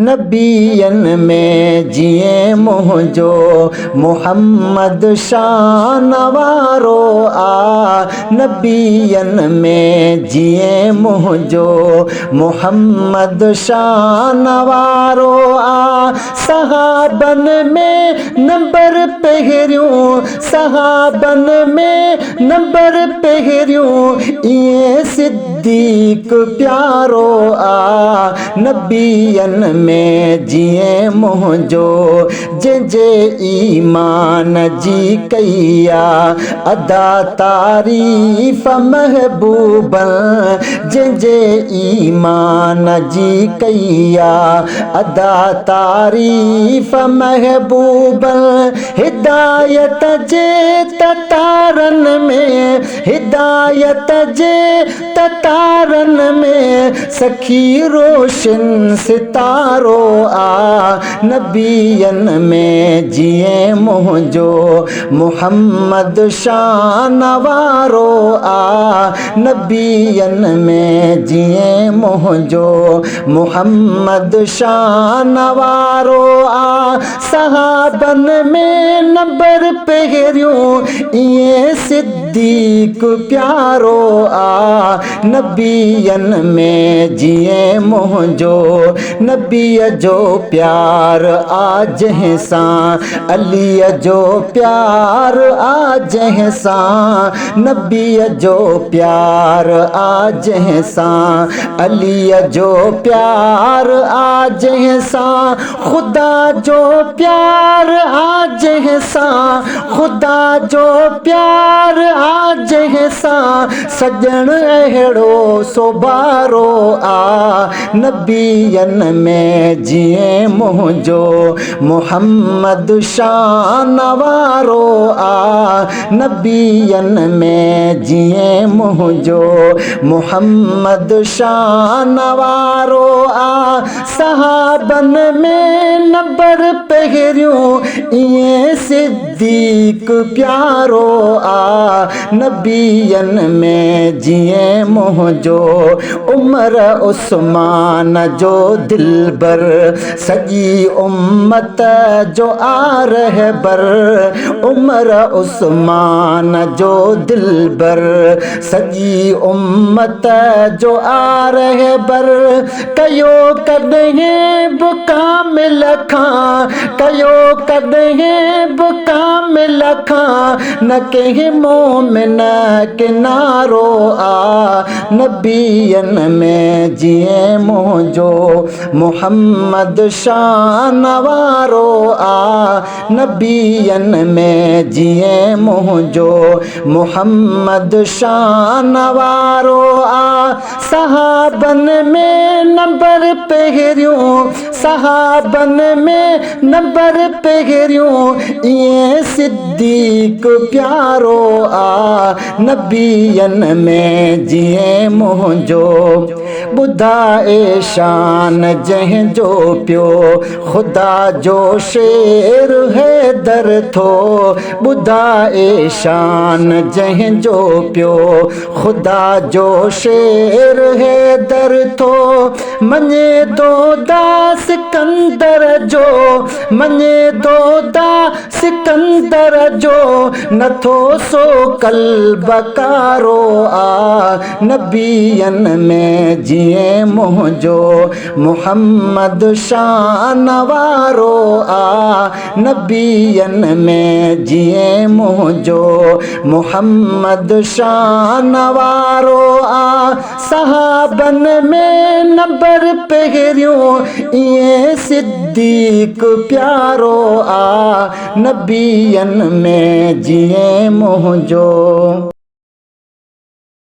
नबियन में जिए मुझो मोहम्मद शान वारो आ। नबियन में जिए मुझो मोहम्मद शान वारो आ। सहाबन में नंबर पहिरियों, सहाबन में नंबर पहिरियों, ये सिद्दीक प्यारो आ। नबियन में जिए मुझो जे ईमान जी कैया अदा तारीफ महबूबन। जे ईमान जी कैया अदा तारीफ महबूबन। हिदायत जे ततारन में, हिदायत जे ततारन में, सखी रोशन सितारो आ। नबियन में जिए मुझो मोहम्मद शान वारो आ। नबियन में जिए मुझो मोहम्मद शान वारो आ। सहाबन में नंबर पहिरियों, ये सिद्दीक प्यारो आ। नबियन में जिए मुझो नबी जो प्यार आज है सा, अली जो प्यार आज है सा। नबी जो प्यार आज है सा, अली जो प्यार आज है सा। खुदा जो प्यार आज है सा, खुदा जो प्यार आज है सा। सजन अहिड़ो सोबारो आ। नबियन में जिए मुझो मोहम्मद शान वारो आ। नबियन में जिए मुझो मोहम्मद शान वारो आ। सहाबन में नंबर पहिरियों, ये सिद्दीक प्यारो आ। नबियन में जिए मुझो उमर उस्मान जो दिलबर, सजी उम्मत जो आ रहबर। उमर उस्मान जो दिलबर, सजी उम्मत जो आ रहबर। कयो कॾहिं बुका मिल खां, कयो कॾहिं बुका मिल खां, न कंहिं मोमिन किनारो आ। नबियन में जिए मुझो मोहम्मद शान वारो आ। नबियन में जिए मुझो मोहम्मद शान वारो आ। सहाबन में नंबर पहिरियों, सहाबन में नंबर पहिरियों, ये सिद्दीक प्यारो आ। नबियन में जिए मुझो बुधाए शान जह जो पियो, खुदा जो शेर है दर थो। बुधाए शान जह जो पियो, खुदा जो शेर है दर थो। मने दो दा सिकंदर जो, मने दो दा सिकंदर जो, नथो सो कल्ब कारो आ। नबियन में जिए मुझो मोहम्मद शान वारो आ। नबियन में जिए मुझो मोहम्मद शान वारो आ। सहाबन में नंबर पहिरियों, ये सिद्दीक प्यारो आ। नबियन में जिए मुझो।